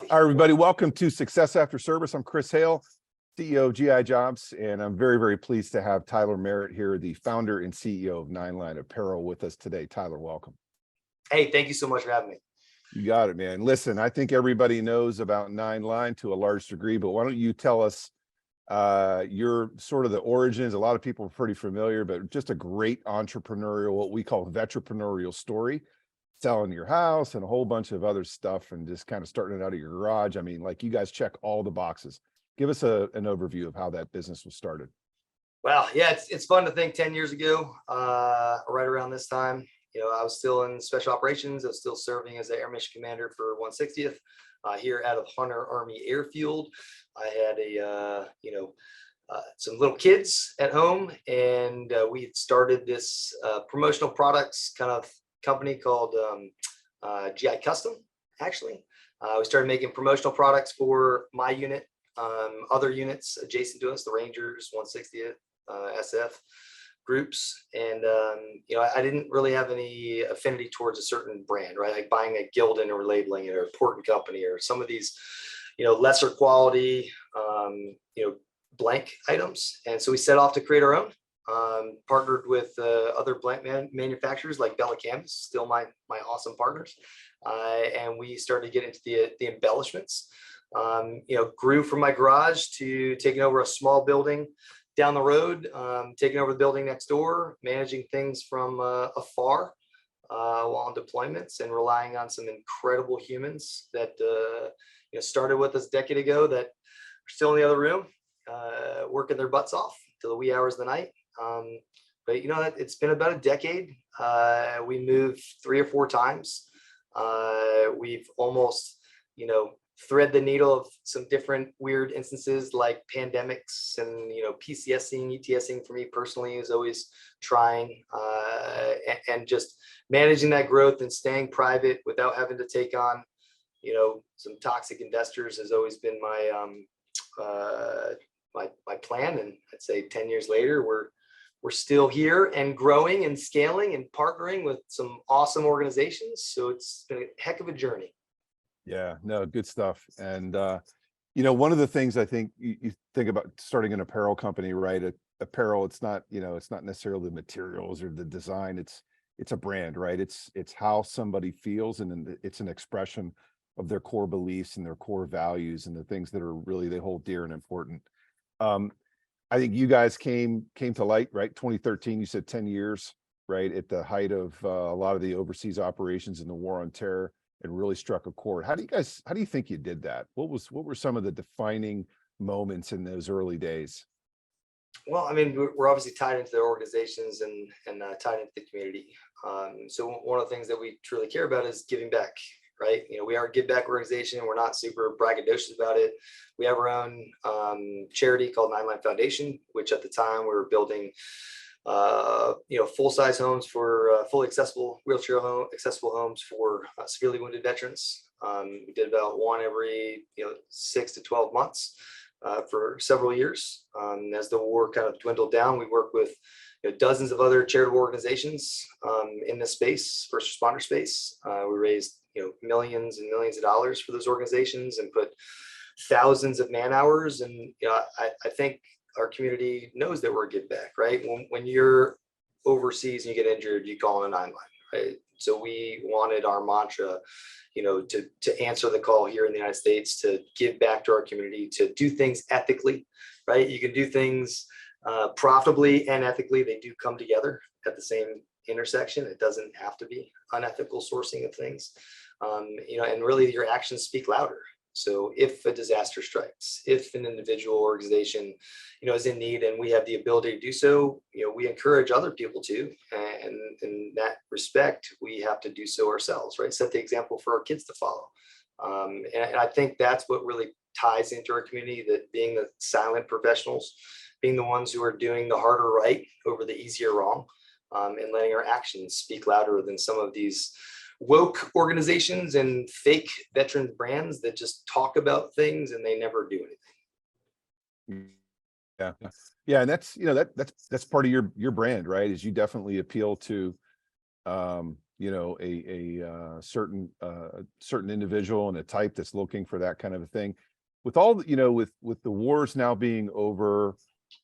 Hi, everybody. Welcome to Success After Service. I'm Chris Hale, CEO of GI Jobs, and I'm very, very pleased to have Tyler Merritt here, the founder and CEO of Nine Line Apparel, with us today. Tyler, welcome. Hey, thank you so much for having me. You got it, man. Listen, I think everybody knows about Nine Line to a large degree, but why don't you tell us your sort of the origins? A lot of people are pretty familiar, but just a great entrepreneurial, what we call veterepreneurial story, selling your house and a whole bunch of other stuff and just kind of starting it out of your garage. I mean, like, you guys check all the boxes. Give us an overview of how that business was started. Well, yeah, it's fun to think 10 years ago, right around this time, I was still in special operations. I was still serving as the Air Mission Commander for 160th here out of Hunter Army Airfield. I had some little kids at home, and we had started this promotional products kind of company called GI Custom, actually. We started making promotional products for my unit, other units adjacent to us, the Rangers, 160th, SF groups. And, I didn't really have any affinity towards a certain brand, right? Like buying a Gildan or labeling it, or a Portland Company, or some of these, lesser quality, blank items. And so we set off to create our own. Partnered with other blank manufacturers like Bella Canvas, still my awesome partners, and we started to get into the embellishments. Grew from my garage to taking over a small building down the road, taking over the building next door, managing things from afar while on deployments, and relying on some incredible humans that started with us a decade ago that are still in the other room, working their butts off till the wee hours of the night. But it's been about a decade. We moved 3 or 4 times. We've almost, thread the needle of some different weird instances like pandemics, and PCSing, ETSing for me personally is always trying, and just managing that growth and staying private without having to take on some toxic investors has always been my my plan. And I'd say 10 years later, we're still here and growing and scaling and partnering with some awesome organizations. So it's been a heck of a journey. Yeah, no, good stuff. And, one of the things I think you think about starting an apparel company, right? Apparel, it's not necessarily the materials or the design. It's a brand, right? It's how somebody feels, and it's an expression of their core beliefs and their core values and the things that are really they hold dear and important. I think you guys came to light, right? 2013, you said 10 years, right? At the height of a lot of the overseas operations and the war on terror, and really struck a chord. How do you think you did that? What were some of the defining moments in those early days? Well, I mean, we're obviously tied into their organizations and tied into the community. So one of the things that we truly care about is giving back, right? We are a give back organization. We're not super braggadocious about it. We have our own charity called Nine Line Foundation, which at the time we were building, full-size homes for fully accessible, accessible homes for severely wounded veterans. We did about one every 6 to 12 months for several years. As the war kind of dwindled down, we worked with dozens of other charitable organizations in this space, first responder space. We raised millions and millions of dollars for those organizations and put thousands of man hours. And I think our community knows that we're a give back, right? When you're overseas and you get injured, you call in a 911, right? So we wanted our mantra, to answer the call here in the United States, to give back to our community, to do things ethically, right? You can do things profitably and ethically. They do come together at the same intersection. It doesn't have to be unethical sourcing of things, and really your actions speak louder. So if a disaster strikes, if an individual organization, is in need and we have the ability to do so, we encourage other people to, and in that respect, we have to do so ourselves, right? Set the example for our kids to follow. And I think that's what really ties into our community, that being the silent professionals, being the ones who are doing the harder right over the easier wrong, and letting our actions speak louder than some of these woke organizations and fake veteran brands that just talk about things and they never do anything. Yeah, and that's that's part of your brand, right? Is you definitely appeal to certain individual and a type that's looking for that kind of a thing. With all with the wars now being over,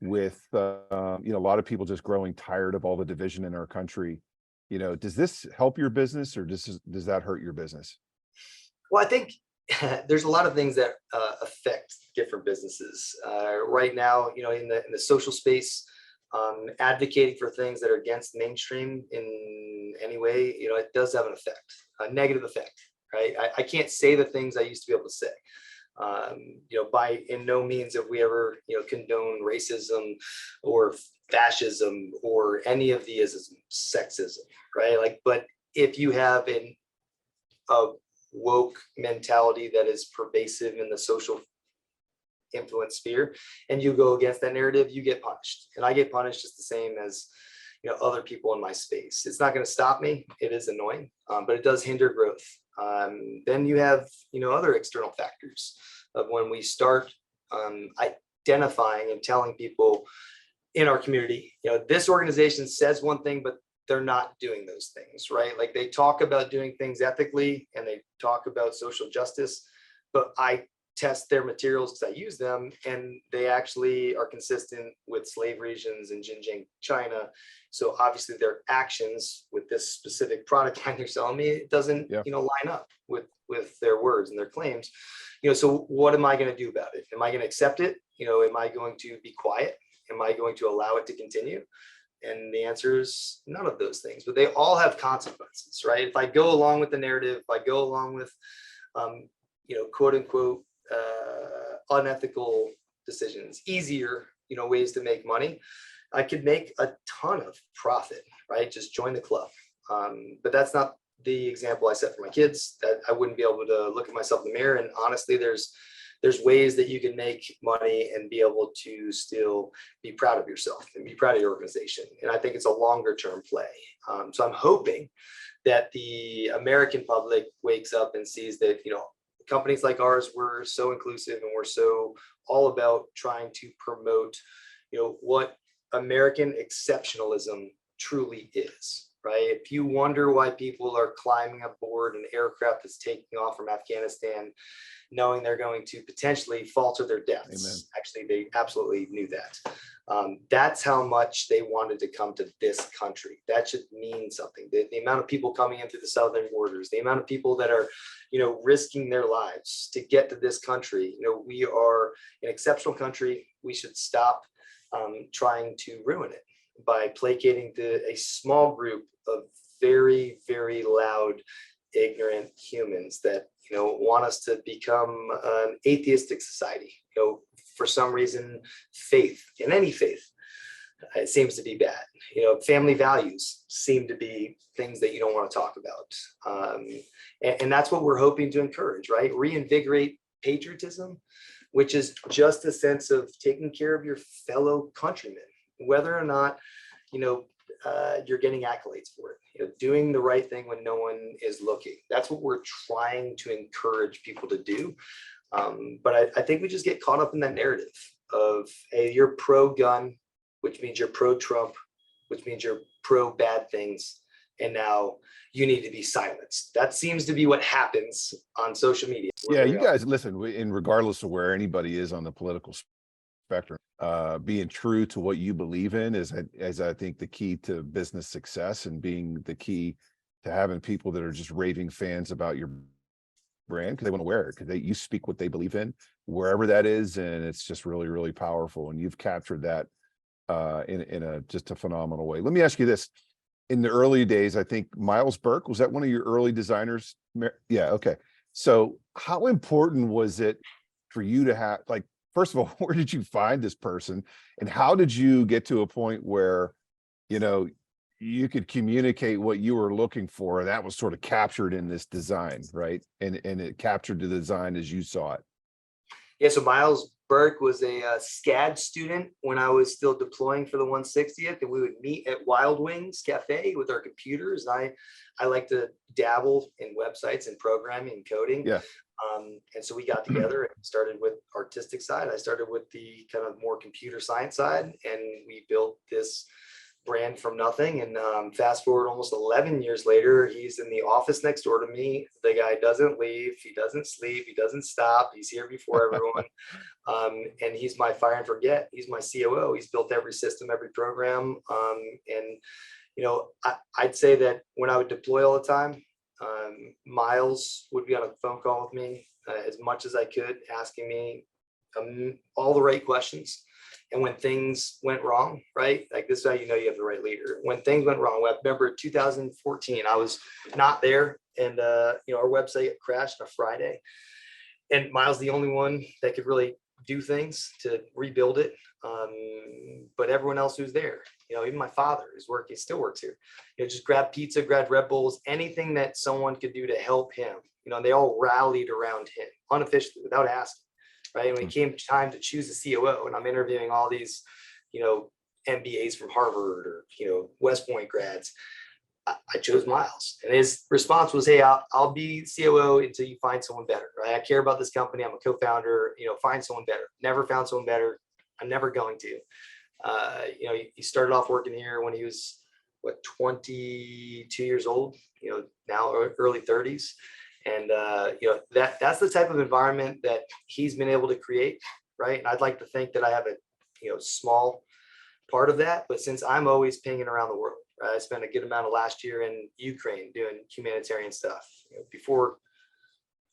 with a lot of people just growing tired of all the division in our country, does this help your business, or does that hurt your business? Well, I think there's a lot of things that affect different businesses right now. In the social space, advocating for things that are against mainstream in any way, it does have an effect, a negative effect, right? I can't say the things I used to be able to say. By in no means have we ever, condone racism or fascism or any of the isms, sexism, right? Like, but if you have a woke mentality that is pervasive in the social influence sphere, and you go against that narrative, you get punished. And I get punished just the same as other people in my space. It's not going to stop me. It is annoying, but it does hinder growth. Then you have other external factors of when we start identifying and telling people in our community, this organization says one thing, but they're not doing those things, right? Like, they talk about doing things ethically and they talk about social justice, but I test their materials because I use them, and they actually are consistent with slave regions in Xinjiang, China. So obviously their actions with this specific product line you're selling me, it doesn't, line up with their words and their claims. So what am I going to do about it? Am I going to accept it? Am I going to be quiet? Am I going to allow it to continue? And the answer is none of those things, but they all have consequences, right? If I go along with the narrative, if I go along with, quote unquote, unethical decisions, easier, ways to make money, I could make a ton of profit, right? Just join the club. But that's not the example I set for my kids. That I wouldn't be able to look at myself in the mirror. And honestly, there's ways that you can make money and be able to still be proud of yourself and be proud of your organization. And I think it's a longer term play. So I'm hoping that the American public wakes up and sees that, companies like ours, we're so inclusive and we're so all about trying to promote, what American exceptionalism truly is, right? If you wonder why people are climbing aboard an aircraft that's taking off from Afghanistan, knowing they're going to potentially falter their deaths. Amen. Actually, they absolutely knew that. That's how much they wanted to come to this country. That should mean something. The amount of people coming in through the southern borders, the amount of people that are, risking their lives to get to this country. We are an exceptional country. We should stop trying to ruin it by placating a small group of very, very loud, ignorant humans that want us to become an atheistic society. For some reason, faith, in any faith, it seems to be bad. Family values seem to be things that you don't want to talk about. And that's what we're hoping to encourage, right? Reinvigorate patriotism, which is just a sense of taking care of your fellow countrymen, whether or not, you're getting accolades for it, doing the right thing when no one is looking. That's what we're trying to encourage people to do. But I think we just get caught up in that narrative of, hey, you're pro-gun, which means you're pro-Trump, which means you're pro-bad things, and now you need to be silenced. That seems to be what happens on social media. Yeah, you guys, listen, and regardless of where anybody is on the political spectrum, being true to what you believe in is I think the key to business success, and being the key to having people that are just raving fans about your brand because they want to wear it, because you speak what they believe in wherever that is, and it's just really, really powerful. And you've captured that in a just a phenomenal way. Let me ask you this: in the early days, I think Miles Burke, was that one of your early designers? Yeah, okay. So how important was it for you to have, like, first of all, where did you find this person, and how did you get to a point where you could communicate what you were looking for, and that was sort of captured in this design, right? And it captured the design as you saw it. Yeah, so Miles Burke was a SCAD student when I was still deploying for the 160th, and we would meet at Wild Wings Cafe with our computers. I like to dabble in websites and programming and coding. Yeah. And so we got together and started with artistic side. I started with the kind of more computer science side, and we built this brand from nothing. And fast forward almost 11 years later, he's in the office next door to me. The guy doesn't leave, he doesn't sleep, he doesn't stop. He's here before everyone. And he's my fire and forget. He's my COO. He's built every system, every program. And I'd say that when I would deploy all the time, Miles would be on a phone call with me as much as I could, asking me all the right questions. And when things went wrong, right? Like, this is how you know you have the right leader. When things went wrong, I remember 2014, I was not there, and our website crashed on a Friday, and Miles the only one that could really do things to rebuild it. But everyone else who's there, even my father is working, still works here. Just grab pizza, grab Red Bulls, anything that someone could do to help him. They all rallied around him unofficially without asking. Right. And when it came time to choose a COO, and I'm interviewing all these, MBAs from Harvard or, West Point grads, I chose Miles. And his response was, hey, I'll be COO until you find someone better. Right. I care about this company. I'm a co-founder, find someone better. Never found someone better. I'm never going to. He started off working here when he was 22 years old, now early 30s. And that's the type of environment that he's been able to create, right? And I'd like to think that I have a small part of that. But since I'm always pinging around the world, right? I spent a good amount of last year in Ukraine doing humanitarian stuff, before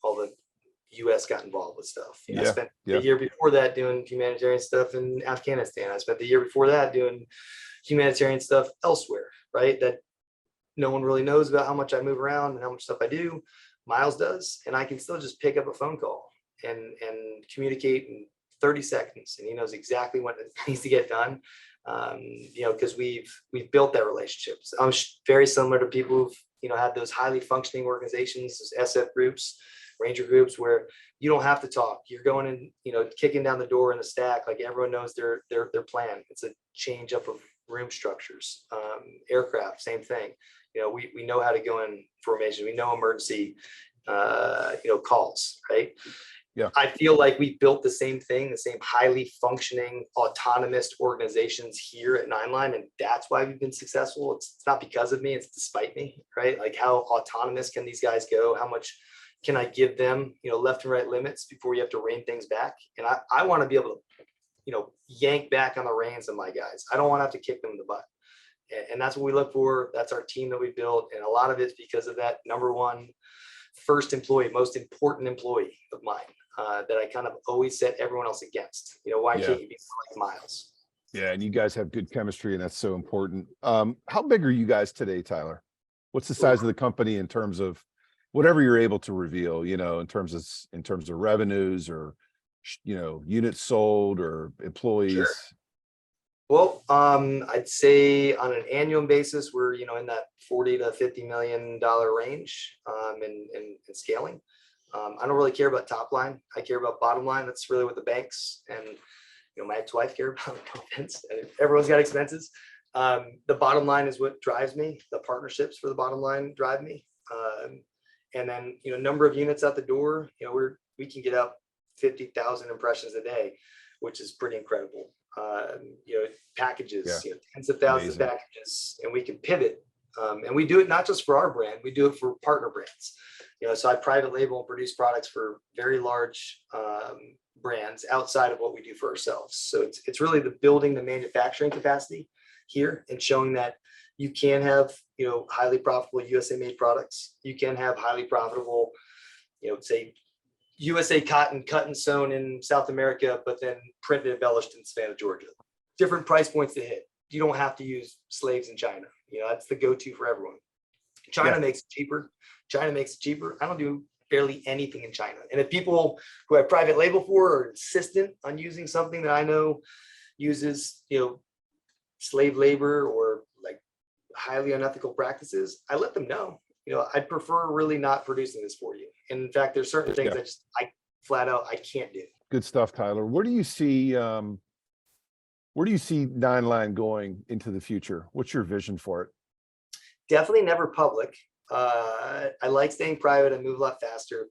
all the U.S. got involved with stuff. I spent the year before that doing humanitarian stuff in Afghanistan. I spent the year before that doing humanitarian stuff elsewhere, right? That no one really knows about how much I move around and how much stuff I do. Miles does, and I can still just pick up a phone call and communicate in 30 seconds, and he knows exactly what needs to get done. Because we've built that relationship. So I'm very similar to people who've had those highly functioning organizations, those SF groups, Ranger groups, where you don't have to talk. You're going in, kicking down the door in the stack, like everyone knows their plan. It's a change up of room structures. Aircraft, same thing. We know how to go in formation. We know emergency, calls, right? Yeah. I feel like we built the same thing, the same highly functioning, autonomous organizations here at Nine Line, and that's why we've been successful. It's not because of me; it's despite me, right? Like, how autonomous can these guys go? How much can I give them, left and right limits before you have to rein things back? And I want to be able to, yank back on the reins of my guys. I don't want to have to kick them in the butt. And that's what we look for. That's our team that we built. And a lot of it's because of that number one, first employee, most important employee of mine, that I kind of always set everyone else against. Why can't you be like Miles? Yeah. And you guys have good chemistry, and that's so important. How big are you guys today, Tyler? What's the size of the company in terms of whatever you're able to reveal, in terms of revenues or, units sold or employees? Sure. Well, I'd say on an annual basis, we're, in that $40 to $50 million range, and scaling. I don't really care about top line. I care about bottom line. That's really what the banks and, my ex-wife care about. Everyone's got expenses. The bottom line is what drives me. The partnerships for the bottom line drive me. And then, number of units out the door, we can get out 50,000 impressions a day, which is pretty incredible. Packages, tens of thousands of packages, and we can pivot. And we do it not just for our brand, we do it for partner brands. So I private label and produce products for very large brands outside of what we do for ourselves. So it's really the building the manufacturing capacity here and showing that you can have, highly profitable USA made products. You can have highly profitable, say USA cotton cut and sewn in South America, but then printed and embellished in Savannah, Georgia. Different price points to hit. You don't have to use slaves in China. That's the go-to for everyone. China makes it cheaper. I don't do barely anything in China. And if people who I private label for are insistent on using something that I know uses, slave labor or like highly unethical practices, I let them know. I'd prefer really not producing this for you. And in fact, there's certain things I flat out I can't do. Good stuff, Tyler. Where do you see Nine Line going into the future? What's your vision for it? Definitely never public. I like staying private and move a lot faster.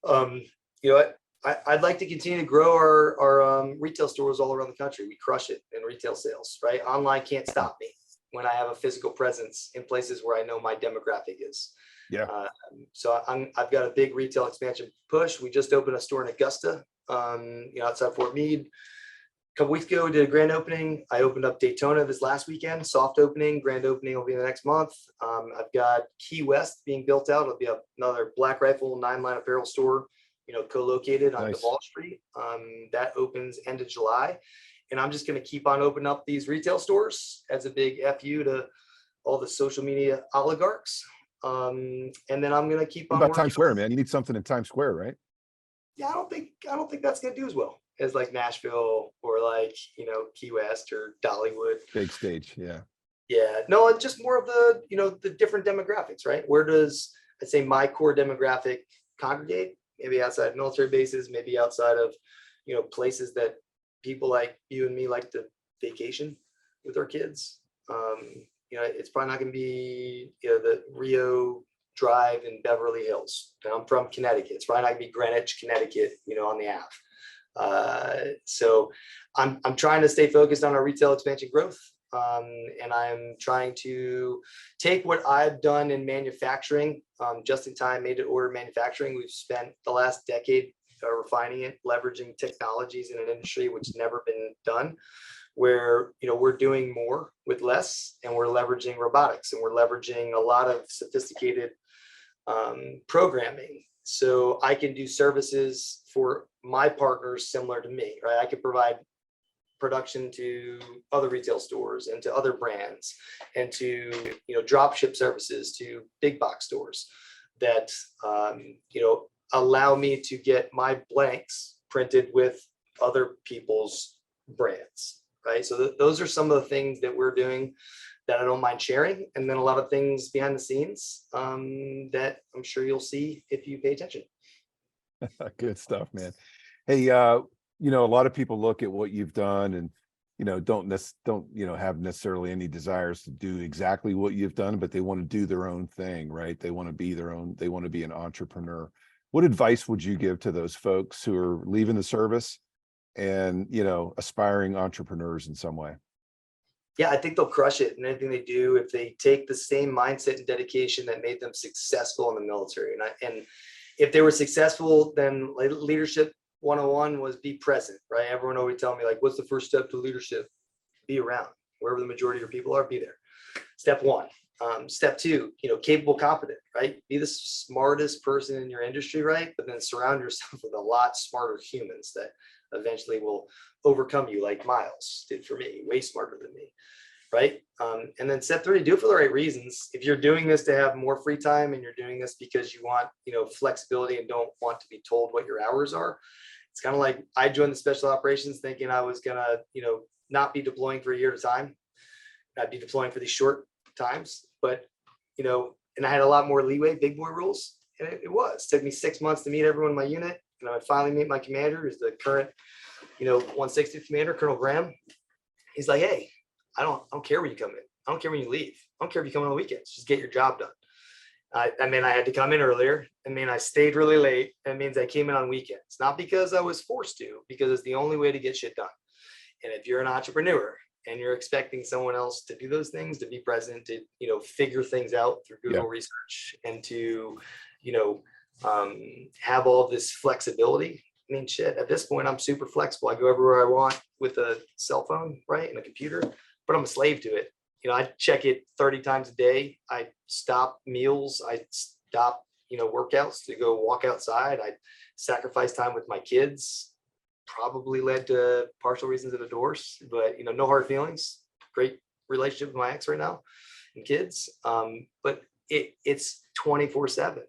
I'd like to continue to grow our retail stores all around the country. We crush it in retail sales, right? Online can't stop me. when I have a physical presence in places where I know my demographic is. Yeah. I've got a big retail expansion push. We just opened a store in Augusta, outside Fort Meade. A couple weeks ago, we did a grand opening. I opened up Daytona this last weekend, soft opening. Grand opening will be the next month. I've got Key West being built out. It'll be another Black Rifle 9-line apparel store, co-located on Nice. Duval Street. That opens end of July. And I'm just going to keep on opening up these retail stores as a big FU to all the social media oligarchs. And then I'm going to keep What on about working. Times Square, man? You need something in Times Square, right? Yeah, I don't think that's going to do as well as like Nashville or like, Key West or Dollywood. Big stage. Yeah. Yeah, no, it's just more of the, the different demographics, right? Where does, I'd say, my core demographic congregate? Maybe outside military bases, maybe outside of, places that people like you and me like to vacation with our kids. It's probably not going to be, the Rio Drive in Beverly Hills. I'm from Connecticut. It's probably not going to be Greenwich, Connecticut, on the Ave. So I'm trying to stay focused on our retail expansion growth. And I'm trying to take what I've done in manufacturing, just in time, made to order manufacturing. We've spent the last decade refining it, leveraging technologies in an industry which has never been done, where, we're doing more with less, and we're leveraging robotics, and we're leveraging a lot of sophisticated programming. So I can do services for my partners similar to me, right? I could provide production to other retail stores and to other brands, and to drop ship services to big box stores that allow me to get my blanks printed with other people's brands, right? So those are some of the things that we're doing that I don't mind sharing, and then a lot of things behind the scenes that I'm sure you'll see if you pay attention. Good stuff, man. Hey, a lot of people look at what you've done and, don't have necessarily any desires to do exactly what you've done, but they want to do their own thing, right? They want to be they want to be an entrepreneur. What advice would you give to those folks who are leaving the service and, aspiring entrepreneurs in some way? Yeah, I think they'll crush it in anything they do if they take the same mindset and dedication that made them successful in the military. And if they were successful, then leadership 101 was be present, right? Everyone always tell me, like, what's the first step to leadership? Be around. Wherever the majority of your people are, be there. Step one. Step two, capable, competent, right? Be the smartest person in your industry, right? But then surround yourself with a lot smarter humans that eventually will overcome you, like Miles did for me, way smarter than me, right? And then step three, do it for the right reasons. If you're doing this to have more free time, and you're doing this because you want, flexibility and don't want to be told what your hours are, it's kind of like I joined the special operations thinking I was gonna, not be deploying for a year at a time. I'd be deploying for these short times, but, and I had a lot more leeway, big boy rules. And it took me 6 months to meet everyone in my unit. And I would finally meet my commander, who's the current, 160th commander, Colonel Graham. He's like, hey, I don't care when you come in. I don't care when you leave. I don't care if you come on the weekends. Just get your job done. I had to come in earlier. I stayed really late. That means I came in on weekends, not because I was forced to, because it's the only way to get shit done. And if you're an entrepreneur and you're expecting someone else to do those things, to be present, to, figure things out through Google research, and to, have all this flexibility. Shit, at this point, I'm super flexible. I go everywhere I want with a cell phone, right? And a computer, but I'm a slave to it. I check it 30 times a day. I stop meals. I stop, workouts to go walk outside. I sacrifice time with my kids. Probably led to partial reasons of a divorce, but, no hard feelings. Great relationship with my ex right now and kids. But it's 24/7.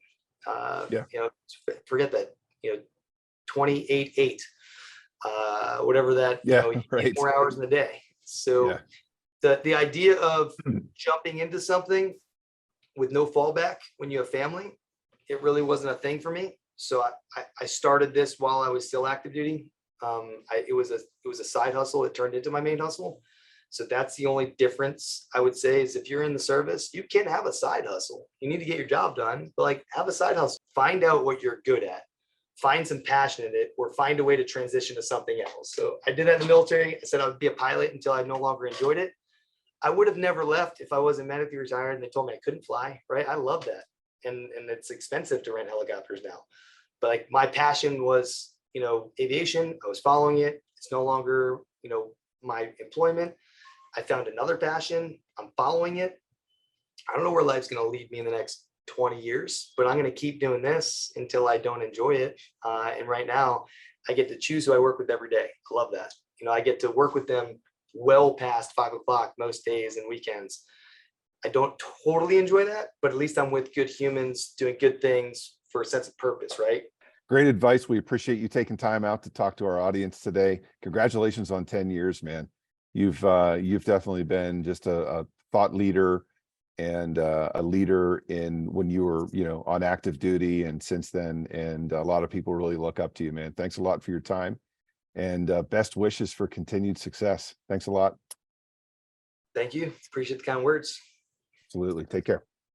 Forget that, 28/8, whatever that, right. 4 hours in a day. So the idea of jumping into something with no fallback when you have family, it really wasn't a thing for me. So I started this while I was still active duty. It was a side hustle. It turned into my main hustle. So that's the only difference I would say, is if you're in the service, you can have a side hustle. You need to get your job done, but have a side hustle. Find out what you're good at. Find some passion in it, or find a way to transition to something else. So I did that in the military. I said I would be a pilot until I no longer enjoyed it. I would have never left if I wasn't medically retired and they told me I couldn't fly, right? I love that. And it's expensive to rent helicopters now. But like my passion was, aviation. I was following it. It's no longer, my employment. I found another passion. I'm following it. I don't know where life's going to lead me in the next 20 years, but I'm going to keep doing this until I don't enjoy it. And right now I get to choose who I work with every day. I love that. I get to work with them well past 5 o'clock most days and weekends. I don't totally enjoy that, but at least I'm with good humans doing good things for a sense of purpose, right? Great advice. We appreciate you taking time out to talk to our audience today. Congratulations on 10 years, man. You've definitely been just a thought leader and a leader in when you were, on active duty and since then. And a lot of people really look up to you, man. Thanks a lot for your time and best wishes for continued success. Thanks a lot. Thank you. Appreciate the kind words. Absolutely. Take care.